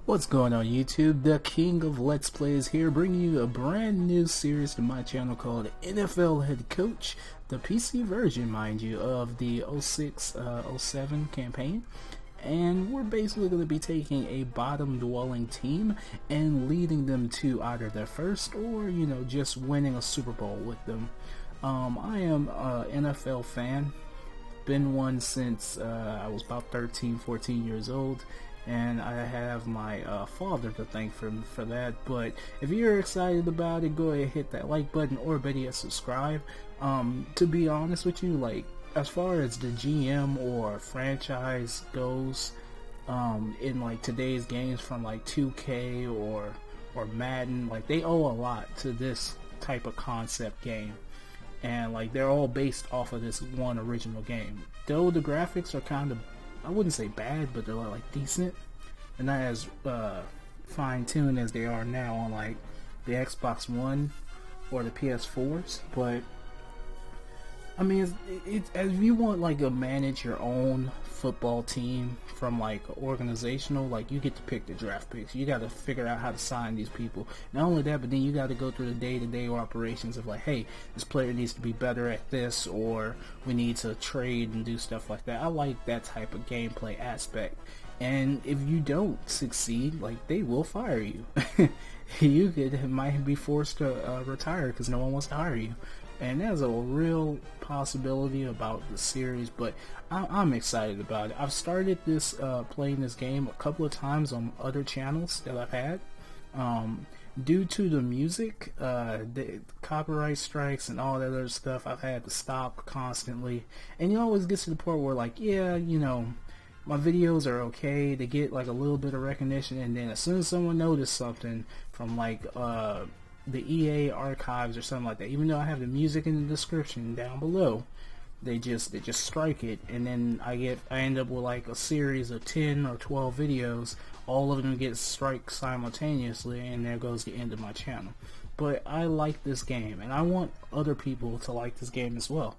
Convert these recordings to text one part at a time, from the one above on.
What's going on YouTube? The King of Let's Plays here, bringing you a brand new series to my channel called NFL Head Coach, the PC version, mind you, of the 06-07 campaign. And we're basically going to be taking a bottom-dwelling team and leading them to either their first or, just winning a Super Bowl with them. I am an NFL fan, been one since I was about 13, 14 years old. And I have my father to thank for that. But if you're excited about it, go ahead and hit that like button, or better yet, subscribe. To be honest with you, like, as far as the GM or franchise goes, in like today's games from like 2K or Madden, like, they owe a lot to this type of concept game. And like, they're all based off of this one original game. Though the graphics are kind of, I wouldn't say bad, but they're like decent, and not as fine-tuned as they are now on like the Xbox One or the PS4s. But I mean, it's if you want like to manage your own football team from like organizational, like, you get to pick the draft picks. You got to figure out how to sign these people. Not only that, but then you got to go through the day-to-day operations of like, hey, this player needs to be better at this, or we need to trade and do stuff like that. I like that type of gameplay aspect. And if you don't succeed, like, they will fire you. You might be forced to retire because no one wants to hire you. And there's a real possibility about the series, but I'm excited about it. I've started this playing this game a couple of times on other channels that I've had. Due to the music, the copyright strikes and all that other stuff, I've had to stop constantly. And you always get to the point where, like, yeah, my videos are okay, they get like a little bit of recognition, and then as soon as someone notices something from like the EA archives or something like that, even though I have the music in the description down below, they just strike it, and then I end up with like a series of 10 or 12 videos, all of them get striked simultaneously, and there goes the end of my channel. But I like this game, and I want other people to like this game as well.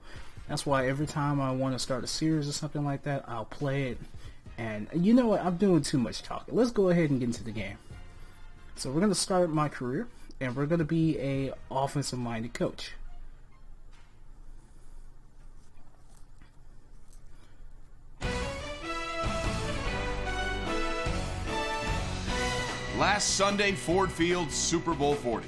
That's why every time I want to start a series or something like that, I'll play it. And you know what, I'm doing too much talking. Let's go ahead and get into the game. So we're going to start my career, and we're going to be a offensive-minded coach. Last Sunday, Ford Field, Super Bowl 40.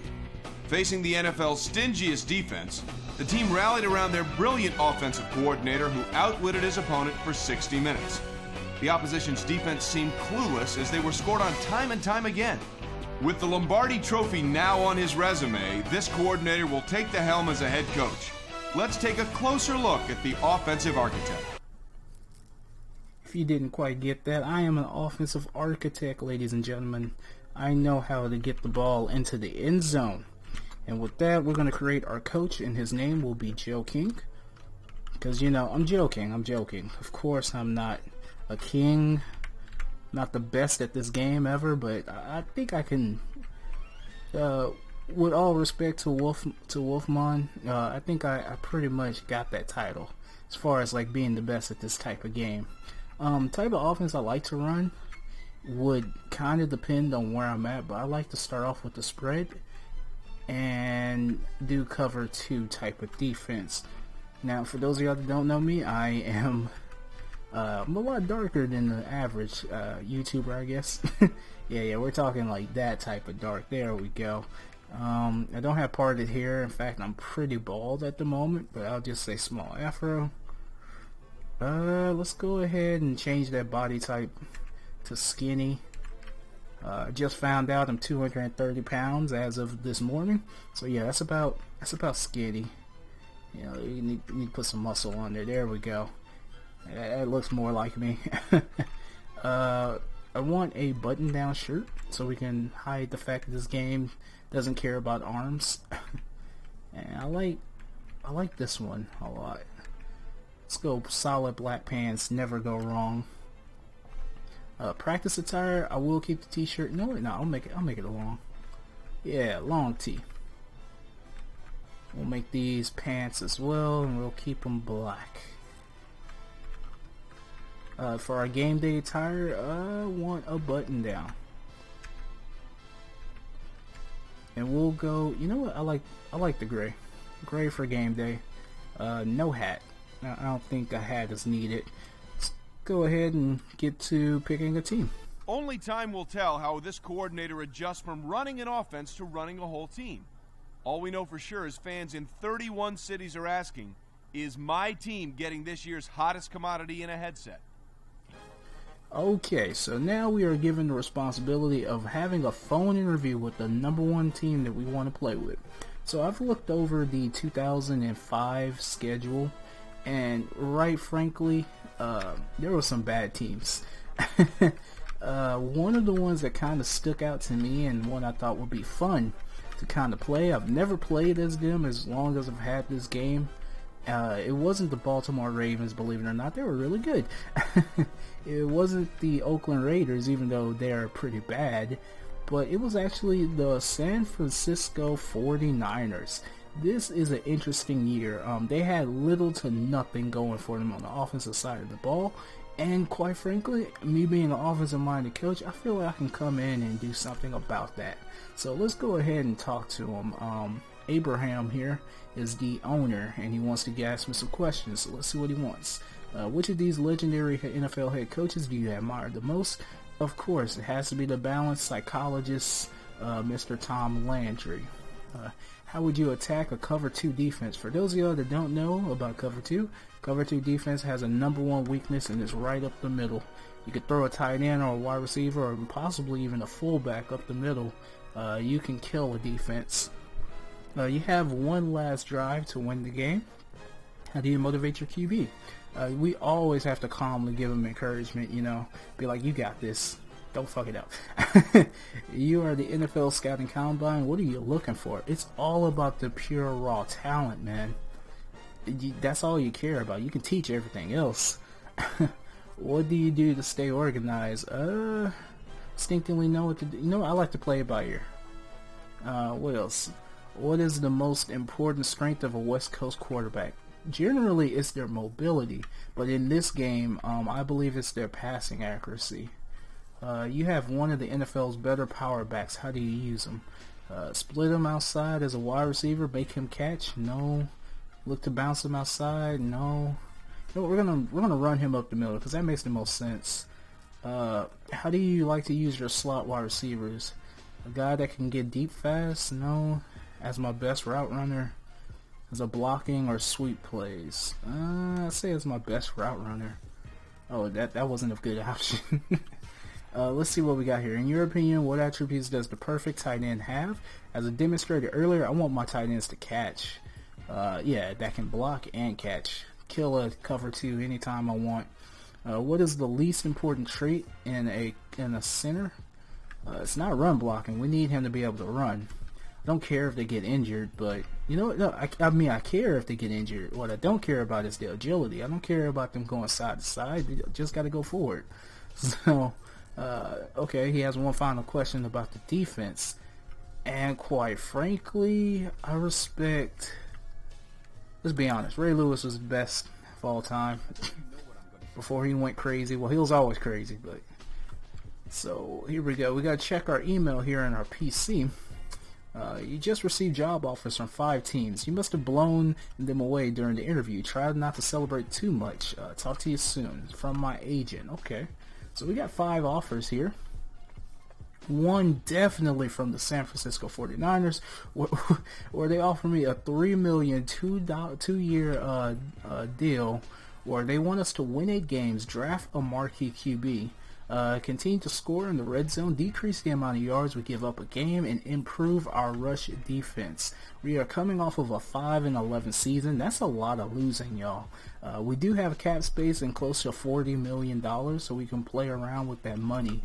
Facing the NFL's stingiest defense, the team rallied around their brilliant offensive coordinator who outwitted his opponent for 60 minutes. The opposition's defense seemed clueless as they were scored on time and time again. With the Lombardi Trophy now on his resume, this coordinator will take the helm as a head coach. Let's take a closer look at the offensive architect. If you didn't quite get that, I am an offensive architect, ladies and gentlemen. I know how to get the ball into the end zone. And with that, we're going to create our coach, and his name will be Joe King. Because, I'm joking. Of course, I'm not a king, not the best at this game ever, but I think I can, with all respect to Wolfman, I think I pretty much got that title as far as like being the best at this type of game. Type of offense I like to run would kind of depend on where I'm at, but I like to start off with the spread and do cover 2 type of defense. Now, for those of y'all that don't know me, I am I'm a lot darker than the average YouTuber, I guess. yeah, we're talking like that type of dark. There we go. I don't have parted hair. In fact, I'm pretty bald at the moment, but I'll just say small afro. Let's go ahead and change that body type to skinny. Just found out I'm 230 pounds as of this morning. So yeah, that's about skinny. You need to put some muscle on there. There we go. That looks more like me. I want a button-down shirt so we can hide the fact that this game doesn't care about arms. And I like this one a lot. Let's go solid black pants, never go wrong. Practice attire, I will keep the t-shirt. No, I'll make it a long. Yeah, long tee. We'll make these pants as well, and we'll keep them black. For our game day attire, I want a button down. and we'll go. You know what? I like the gray. Gray for game day. No hat. I don't think a hat is needed. Let's go ahead and get to picking a team. Only time will tell how this coordinator adjusts from running an offense to running a whole team. All we know for sure is fans in 31 cities are asking, is my team getting this year's hottest commodity in a headset? Okay, so now we are given the responsibility of having a phone interview with the number one team that we want to play with. So I've looked over the 2005 schedule, and right frankly, there were some bad teams. One of the ones that kind of stuck out to me and one I thought would be fun to kind of play, I've never played as them as long as I've had this game. It wasn't the Baltimore Ravens, believe it or not. They were really good. It wasn't the Oakland Raiders, even though they're pretty bad, but it was actually the San Francisco 49ers. This is an interesting year. They had little to nothing going for them on the offensive side of the ball, and quite frankly, me being an offensive-minded coach, I feel like I can come in and do something about that. So let's go ahead and talk to him. Abraham here is the owner, and he wants to ask me some questions, so let's see what he wants. Which of these legendary NFL head coaches do you admire the most? Of course, it has to be the balanced psychologist, Mr. Tom Landry. How would you attack a cover 2 defense? For those of y'all that don't know about cover 2 defense has a number one weakness, and it's right up the middle. You could throw a tight end or a wide receiver or possibly even a fullback up the middle. You can kill a defense. You have one last drive to win the game. How do you motivate your QB? We always have to calmly give him encouragement, be like, you got this. Don't fuck it up. You are the NFL scouting combine. What are you looking for? It's all about the pure raw talent, man. That's all you care about. You can teach everything else. What do you do to stay organized? Instinctively know what to do. I like to play it by ear. What else? What is the most important strength of a West Coast quarterback? Generally, it's their mobility, but in this game, I believe it's their passing accuracy. You have one of the NFL's better power backs. How do you use them? Split him outside as a wide receiver, make him catch? No. Look to bounce him outside? No. We're gonna run him up the middle because that makes the most sense. How do you like to use your slot wide receivers? A guy that can get deep fast? No. As my best route runner? As a blocking or sweep plays? I'd say as my best route runner. Oh, that wasn't a good option. Let's see what we got here. In your opinion, what attributes does the perfect tight end have? As I demonstrated earlier, I want my tight ends to catch. That can block and catch. Kill a cover 2 anytime I want. What is the least important trait in a center? It's not run blocking. We need him to be able to run. I don't care if they get injured, but I care if they get injured. What I don't care about is the agility. I don't care about them going side to side. They just got to go forward. So, okay, he has one final question about the defense. And quite frankly, I respect... Let's be honest, Ray Lewis was the best of all time. Before he went crazy. Well, he was always crazy, but... So, here we go. We got to check our email here on our PC. You just received job offers from 5 teams. You must have blown them away during the interview. Try not to celebrate too much. Talk to you soon. From my agent. Okay. So we got 5 offers here. One definitely from the San Francisco 49ers, where they offer me a $3 million two-year deal, where they want us to win 8 games, draft a marquee QB, continue to score in the red zone, decrease the amount of yards we give up a game, and improve our rush defense. We are coming off of a 5-11 season. That's a lot of losing, y'all. We do have cap space and close to $40 million, so we can play around with that money.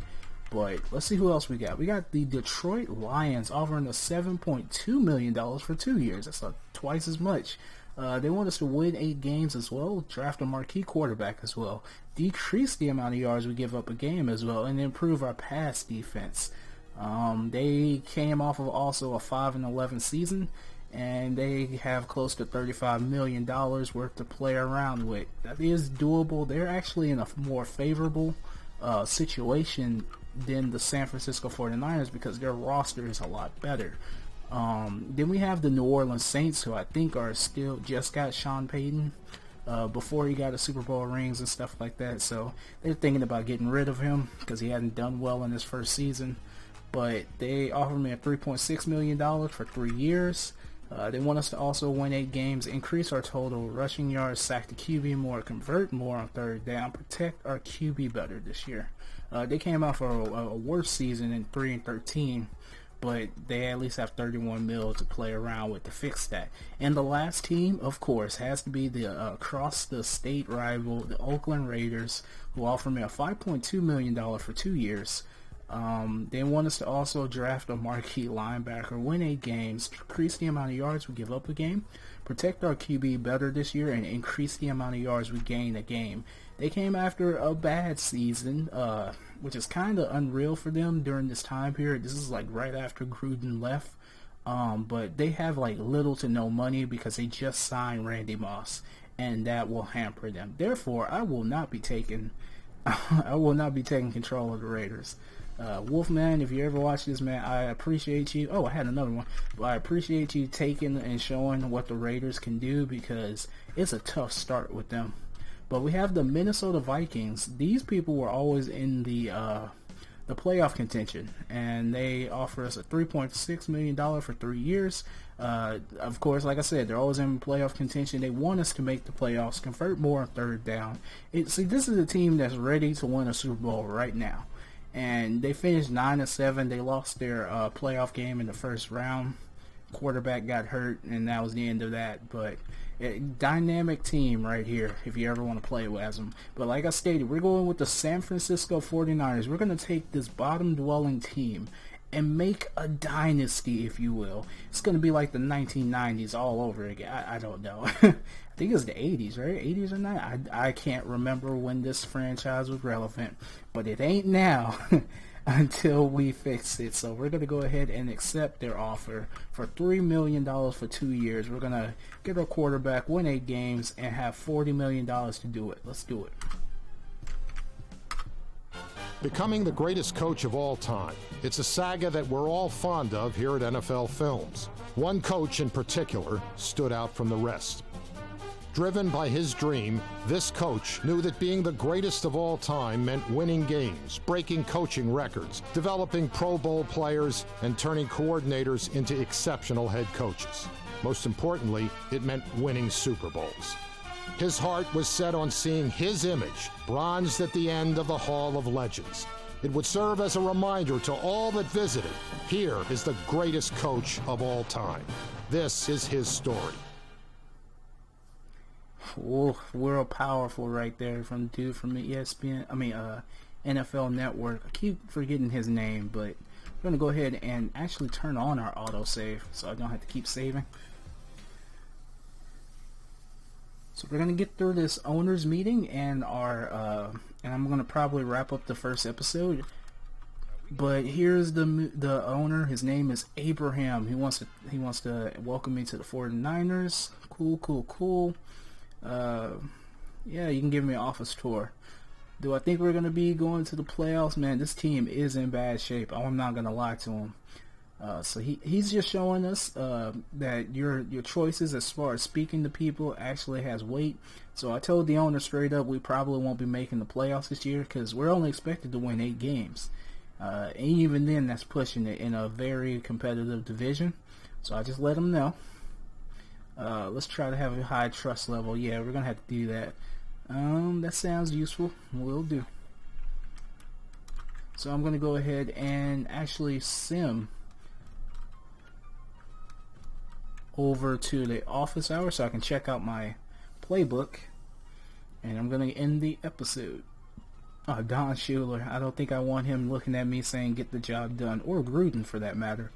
But let's see who else we got. We got the Detroit Lions offering us $7.2 million for 2 years. That's twice as much. They want us to win 8 games as well, draft a marquee quarterback as well, decrease the amount of yards we give up a game as well, and improve our pass defense. They came off of also a 5-11 season, and they have close to $35 million worth to play around with. That is doable. They're actually in a more favorable situation than the San Francisco 49ers because their roster is a lot better. Then we have the New Orleans Saints, who I think are still just got Sean Payton before he got a Super Bowl rings and stuff like that. So they're thinking about getting rid of him because he hadn't done well in his first season. But they offered me a $3.6 million for 3 years. They want us to also win 8 games, increase our total rushing yards, sack the QB more, convert more on third down, protect our QB better this year. They came out for a worse season in 3-13, but they at least have 31 mil to play around with to fix that. And the last team, of course, has to be the across the state rival, the Oakland Raiders, who offer me a $5.2 million for 2 years. They want us to also draft a marquee linebacker, win 8 games, increase the amount of yards we give up a game, protect our QB better this year, and increase the amount of yards we gain a game. They came after a bad season, which is kind of unreal for them during this time period. This is like right after Gruden left. But they have like little to no money because they just signed Randy Moss, and that will hamper them. Therefore, I will not be taking control of the Raiders. Wolfman, if you ever watch this, man, I appreciate you. Oh, I had another one. But I appreciate you taking and showing what the Raiders can do, because it's a tough start with them. But we have the Minnesota Vikings. These people were always in the playoff contention, and they offer us a $3.6 million for 3 years. Of course, like I said, they're always in playoff contention. They want us to make the playoffs, convert more on third down. See, this is a team that's ready to win a Super Bowl right now. And they finished 9-7. They lost their playoff game in the first round. Quarterback got hurt, and that was the end of that. But a dynamic team right here if you ever want to play with them. But like I stated, we're going with the San Francisco 49ers. We're going to take this bottom-dwelling team and make a dynasty, if you will. It's going to be like the 1990s all over again. I don't know. I think it was the 80s, right? 80s or not? I can't remember when this franchise was relevant, but it ain't now until we fix it. So we're going to go ahead and accept their offer for $3 million for 2 years. We're going to get our quarterback, win 8 games, and have $40 million to do it. Let's do it. Becoming the greatest coach of all time. It's a saga that we're all fond of here at NFL Films. One coach in particular stood out from the rest. Driven by his dream, this coach knew that being the greatest of all time meant winning games, breaking coaching records, developing Pro Bowl players, and turning coordinators into exceptional head coaches. Most importantly, it meant winning Super Bowls. His heart was set on seeing his image bronzed at the end of the Hall of Legends. It would serve as a reminder to all that visited, here is the greatest coach of all time. This is his story. Oh, World Powerful right there from the dude from the NFL Network. I keep forgetting his name, but we're going to go ahead and actually turn on our autosave so I don't have to keep saving. So we're going to get through this owners meeting and and I'm going to probably wrap up the first episode. But here's the owner. His name is Abraham. He wants to welcome me to the 49ers. Cool. Yeah, you can give me an office tour. Do I think we're going to be going to the playoffs? Man, this team is in bad shape. I'm not going to lie to him. So he's just showing us that your choices as far as speaking to people actually has weight. So I told the owner straight up we probably won't be making the playoffs this year because we're only expected to win 8 games. And even then, that's pushing it in a very competitive division. So I just let him know. Let's try to have a high trust level. Yeah, we're going to have to do that. That sounds useful. Will do. So I'm going to go ahead and actually sim over to the office hour so I can check out my playbook. And I'm going to end the episode. Don Shula. I don't think I want him looking at me saying get the job done. Or Gruden for that matter.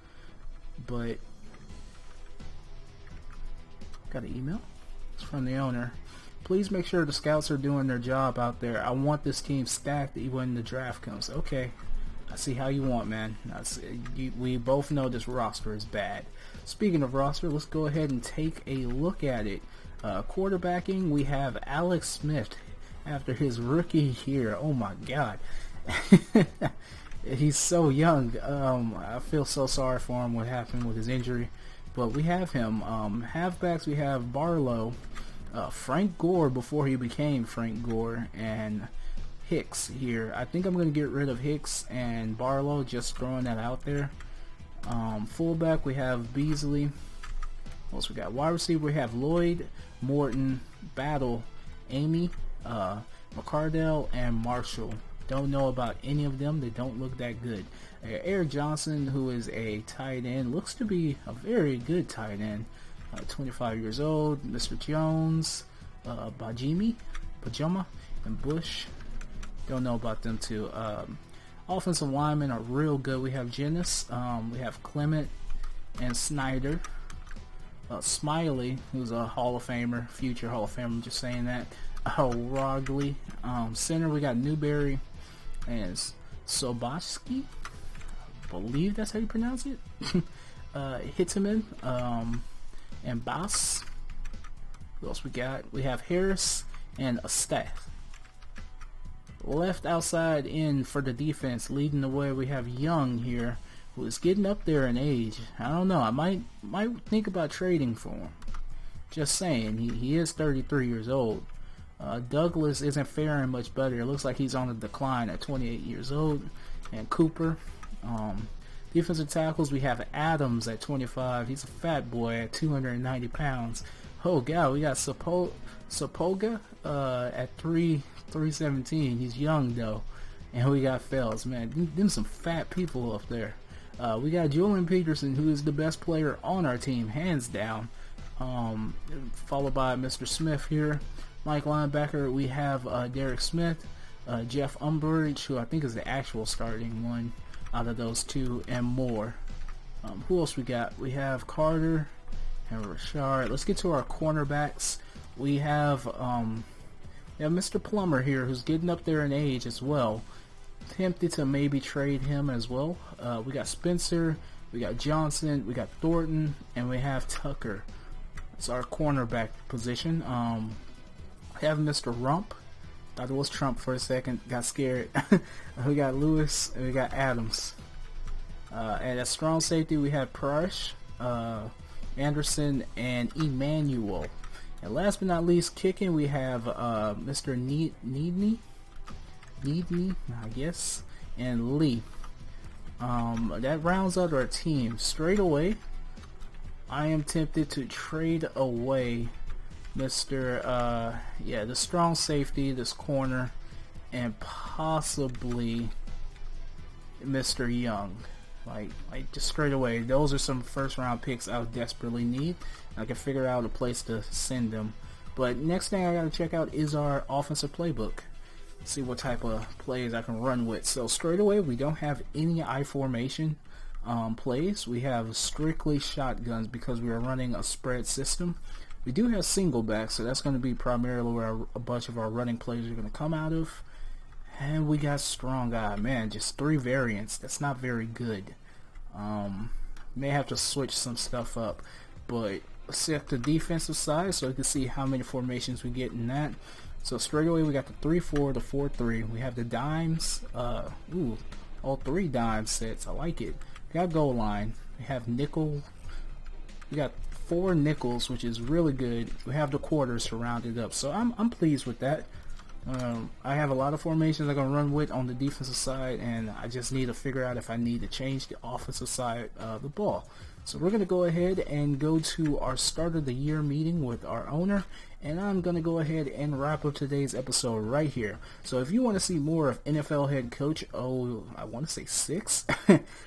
But got an email. It's from the owner. Please make sure the scouts are doing their job out there. I want this team stacked when the draft comes. Okay. I see how you want, man. We both know this roster is bad. Speaking of roster, let's go ahead and take a look at it. Quarterbacking, we have Alex Smith after his rookie year. Oh my God. He's so young. I feel so sorry for him what happened with his injury. But we have him. Halfbacks, we have Barlow, Frank Gore before he became Frank Gore, and Hicks here. I think I'm going to get rid of Hicks and Barlow, just throwing that out there. Fullback, we have Beasley. What else we got? Wide receiver, we have Lloyd, Morton, Battle, Amy, McCardell, and Marshall. Don't know about any of them. They don't look that good. Eric Johnson, who is a tight end, looks to be a very good tight end. 25 years old. Mr. Jones, Pajama, and Bush. Don't know about them too. Offensive linemen are real good. We have Jennis, we have Clement, and Snyder. Smiley, who's a Hall of Famer, future Hall of Famer, I'm just saying that. Rogley. Center, we got Newberry and Soboski. I believe that's how you pronounce it. Hitteman, and Bass. What else we got? We have Harris and a staff. Left outside in for the defense, leading the way, we have Young here, who is getting up there in age. I don't know. I might think about trading for him. Just saying. He is 33 years old. Douglas isn't faring much better. It looks like he's on a decline at 28 years old. And Cooper. Defensive tackles, we have Adams at 25. He's a fat boy at 290 pounds. Oh, God, we got Sapoga at 317. He's young, though. And we got Fells. Man, them some fat people up there. We got Julian Peterson, who is the best player on our team, hands down. Followed by Mr. Smith here. Mike linebacker, we have Derek Smith, Jeff Umbridge, who I think is the actual starting one out of those two, and more. Who else we got? We have Carter and Rashard. Let's get to our cornerbacks. We have Mr. Plummer here, who's getting up there in age as well. Tempted to maybe trade him as well. We got Spencer, we got Johnson, we got Thornton, and we have Tucker. It's our cornerback position. We have Mr. Rump. Thought it was Trump for a second. Got scared. We got Lewis, and we got Adams. And at strong safety, we have Prush, Anderson, and Emmanuel. And last but not least, kicking, we have Mr. Needney, I guess, and Lee. That rounds out our team. Straight away, I am tempted to trade away Mr. The strong safety, this corner, and possibly Mr. Young. Like just straight away. Those are some first round picks I would desperately need. I can figure out a place to send them. But next thing I gotta check out is our offensive playbook. See what type of plays I can run with. So straight away, we don't have any I formation plays. We have strictly shotguns because we are running a spread system. We do have single backs, so that's going to be primarily where a bunch of our running plays are going to come out of. And we got strong guy. Man, just 3 variants. That's not very good. May have to switch some stuff up. But let's set the defensive side so you can see how many formations we get in that. So straight away, we got the 3-4, the 4-3. We have the dimes. All 3 dime sets. I like it. We got goal line. We have nickel. We got 4 nickels, which is really good. We have the quarters surrounded up, so I'm pleased with that. I have a lot of formations I'm gonna run with on the defensive side, and I just need to figure out if I need to change the offensive side of the ball. So we're gonna go ahead and go to our start of the year meeting with our owner, and I'm gonna go ahead and wrap up today's episode right here. So if you want to see more of NFL head coach, I want to say 6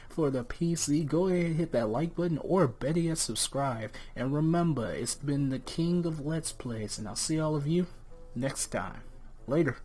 for the PC, go ahead and hit that like button, or better yet, subscribe. And remember, it's been the King of Let's Plays, and I'll see all of you next time. Later.